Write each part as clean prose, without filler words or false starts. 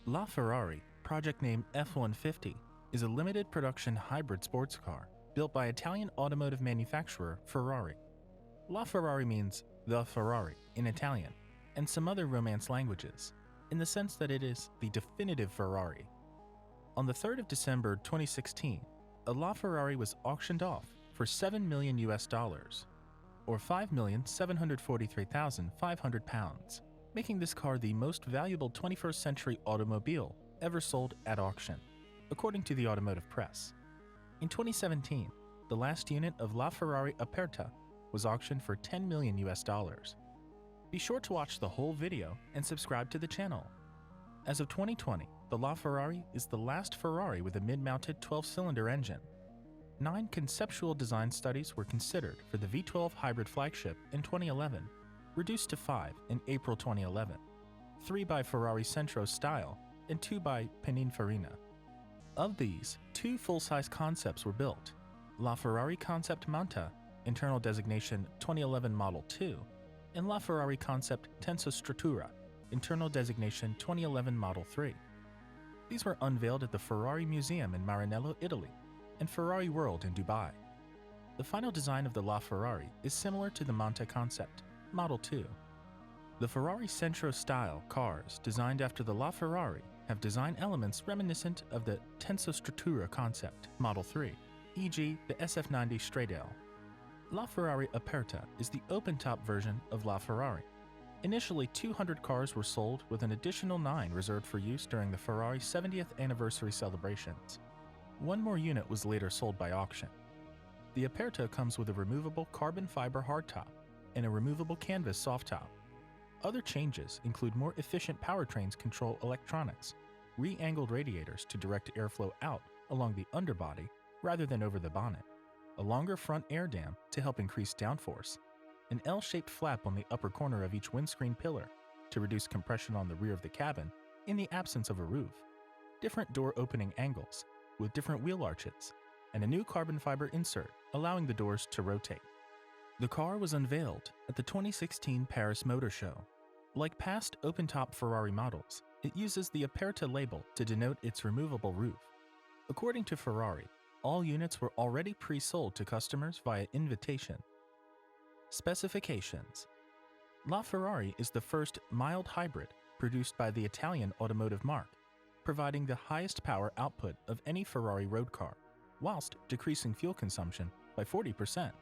LaFerrari, project name F-150, is a limited production hybrid sports car built by Italian automotive manufacturer Ferrari. LaFerrari means the Ferrari in Italian and some other Romance languages, in the sense that it is the definitive Ferrari. On the 3rd of December 2016, a LaFerrari was auctioned off for $7 million US, or £5,743,500, making this car the most valuable 21st century automobile ever sold at auction, according to the automotive press. In 2017, the last unit of LaFerrari Aperta was auctioned for $10 million US. Be sure to watch the whole video and subscribe to the channel. As of 2020, the LaFerrari is the last Ferrari with a mid-mounted 12-cylinder engine. 9 conceptual design studies were considered for the V12 hybrid flagship in 2011, reduced to 5 in April 2011, 3 by Ferrari Centro Style and 2 by Pininfarina. Of these, 2 full-size concepts were built: LaFerrari Concept Manta, internal designation 2011 Model 2, and LaFerrari Concept Tensostruttura, internal designation 2011 Model 3. These were unveiled at the Ferrari Museum in Maranello, Italy, and Ferrari World in Dubai. The final design of the LaFerrari is similar to the Manta concept, Model 2. The Ferrari Centro style cars designed after the LaFerrari have design elements reminiscent of the Tensostruttura concept, Model 3, e.g. the SF90 Stradale. LaFerrari Aperta is the open-top version of LaFerrari. Initially, 200 cars were sold, with an additional 9 reserved for use during the Ferrari 70th anniversary celebrations. 1 more unit was later sold by auction. The Aperta comes with a removable carbon fiber hardtop and a removable canvas soft top. Other changes include more efficient powertrains control electronics, re-angled radiators to direct airflow out along the underbody rather than over the bonnet, a longer front air dam to help increase downforce, an L-shaped flap on the upper corner of each windscreen pillar to reduce compression on the rear of the cabin in the absence of a roof, different door opening angles with different wheel arches, and a new carbon fiber insert allowing the doors to rotate. The car was unveiled at the 2016 Paris Motor Show. Like past open-top Ferrari models, it uses the Aperta label to denote its removable roof. According to Ferrari, all units were already pre-sold to customers via invitation. Specifications: LaFerrari is the first mild hybrid produced by the Italian automotive marque, providing the highest power output of any Ferrari road car, whilst decreasing fuel consumption by 40%.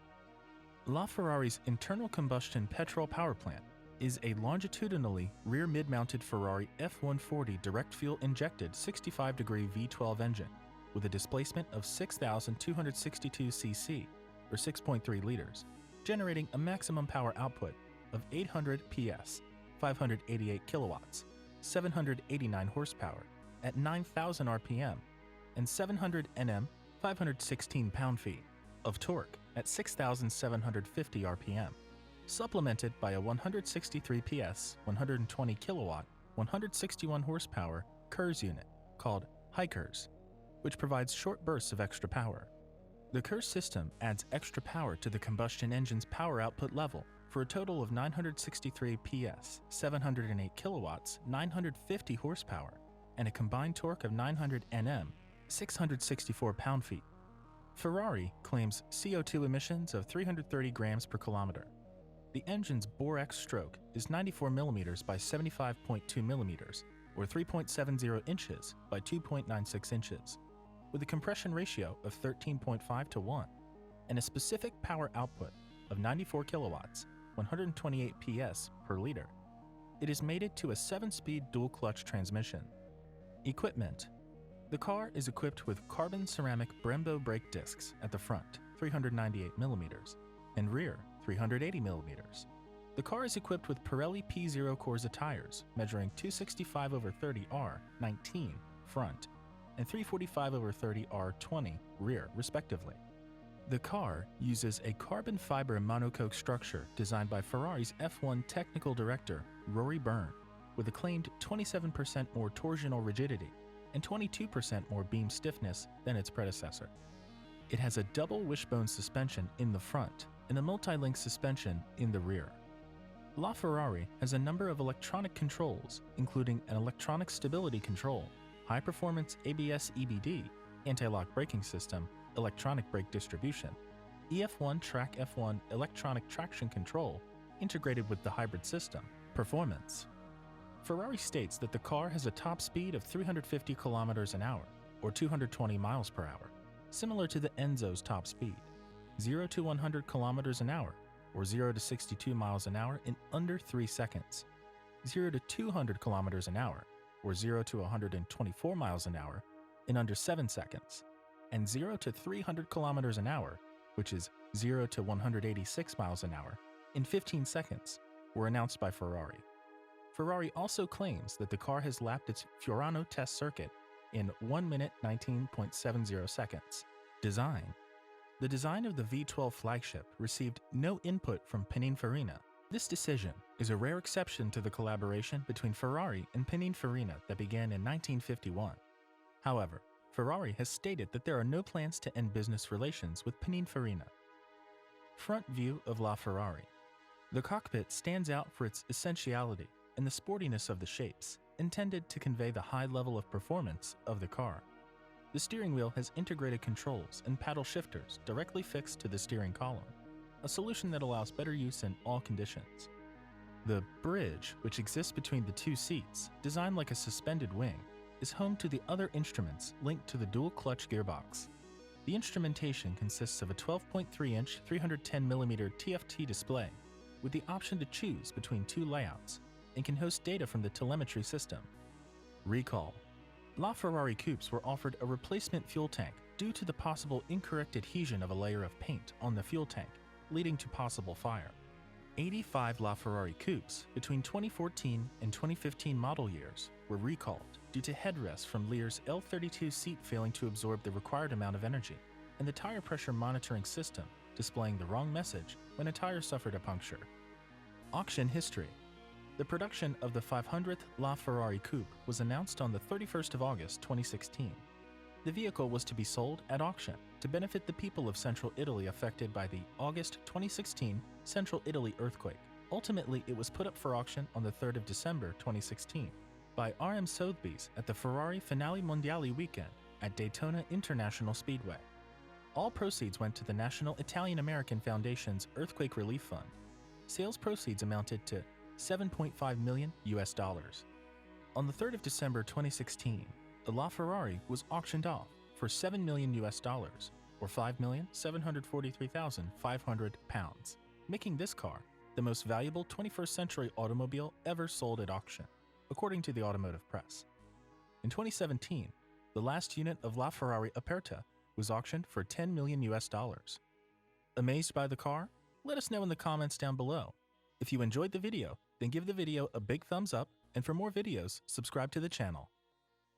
LaFerrari's internal combustion petrol power plant is a longitudinally rear mid-mounted Ferrari F-140 direct fuel injected 65-degree V12 engine with a displacement of 6,262 cc, or 6.3 liters, generating a maximum power output of 800 PS, 588 kilowatts, 789 horsepower at 9,000 RPM, and 700 Nm, 516 pound-feet of torque at 6,750 RPM, supplemented by a 163 PS, 120 kilowatt, 161 horsepower KERS unit called HiKERS, which provides short bursts of extra power. The KERS system adds extra power to the combustion engine's power output level for a total of 963 PS, 708 kilowatts, 950 horsepower, and a combined torque of 900 Nm, 664 pound-feet. Ferrari claims CO2 emissions of 330 grams per kilometer. The engine's bore-X stroke is 94 mm by 75.2 mm, or 3.70 inches by 2.96 inches, with a compression ratio of 13.5 to 1, and a specific power output of 94 kilowatts, 128 PS per liter. It is mated to a 7-speed dual-clutch transmission. Equipment: the car is equipped with carbon ceramic Brembo brake discs at the front, 398 mm, and rear, 380 mm. The car is equipped with Pirelli P0 Corsa tires measuring 265/30 R19 front and 345/30 R20 rear, respectively. The car uses a carbon fiber monocoque structure designed by Ferrari's F1 technical director, Rory Byrne, with a claimed 27% more torsional rigidity and 22% more beam stiffness than its predecessor. It has a double wishbone suspension in the front and a multi-link suspension in the rear. LaFerrari has a number of electronic controls, including an electronic stability control, high-performance ABS EBD, anti-lock braking system, electronic brake distribution, EF1 Track F1 electronic traction control, integrated with the hybrid system, performance. Ferrari states that the car has a top speed of 350 km an hour, or 220 miles per hour, similar to the Enzo's top speed, 0 to 100 km an hour, or 0 to 62 miles an hour in under 3 seconds, 0 to 200 km an hour, or 0 to 124 miles an hour in under 7 seconds, and 0 to 300 km an hour, which is 0 to 186 miles an hour, in 15 seconds, were announced by Ferrari. Ferrari also claims that the car has lapped its Fiorano test circuit in 1 minute 19.70 seconds. Design. The design of the V12 flagship received no input from Pininfarina. This decision is a rare exception to the collaboration between Ferrari and Pininfarina that began in 1951. However, Ferrari has stated that there are no plans to end business relations with Pininfarina. Front view of LaFerrari. The cockpit stands out for its essentiality and the sportiness of the shapes, intended to convey the high level of performance of the car. The steering wheel has integrated controls and paddle shifters directly fixed to the steering column, a solution that allows better use in all conditions. The bridge, which exists between the two seats, designed like a suspended wing, is home to the other instruments linked to the dual-clutch gearbox. The instrumentation consists of a 12.3-inch 310mm TFT display with the option to choose between two layouts and can host data from the telemetry system. Recall. LaFerrari coupes were offered a replacement fuel tank due to the possible incorrect adhesion of a layer of paint on the fuel tank, leading to possible fire. 85 LaFerrari coupes between 2014 and 2015 model years were recalled due to headrests from Lear's L32 seat failing to absorb the required amount of energy, and the tire pressure monitoring system displaying the wrong message when a tire suffered a puncture. Auction history. The production of the 500th LaFerrari coupe was announced on the 31st of August 2016. The vehicle was to be sold at auction to benefit the people of Central Italy affected by the August 2016 Central Italy earthquake. Ultimately, it was put up for auction on the 3rd of December 2016 by RM Sotheby's at the Ferrari Finale Mondiali weekend at Daytona International Speedway. All proceeds went to the National Italian-American Foundation's Earthquake Relief Fund. Sales proceeds amounted to $7.5 million. On the 3rd of December 2016, the LaFerrari was auctioned off for $7 million, or £5,743,500, making this car the most valuable 21st century automobile ever sold at auction, according to the Automotive Press. In 2017, the last unit of LaFerrari Aperta was auctioned for $10 million. Amazed by the car? Let us know in the comments down below. If you enjoyed the video, then give the video a big thumbs up, and for more videos, subscribe to the channel.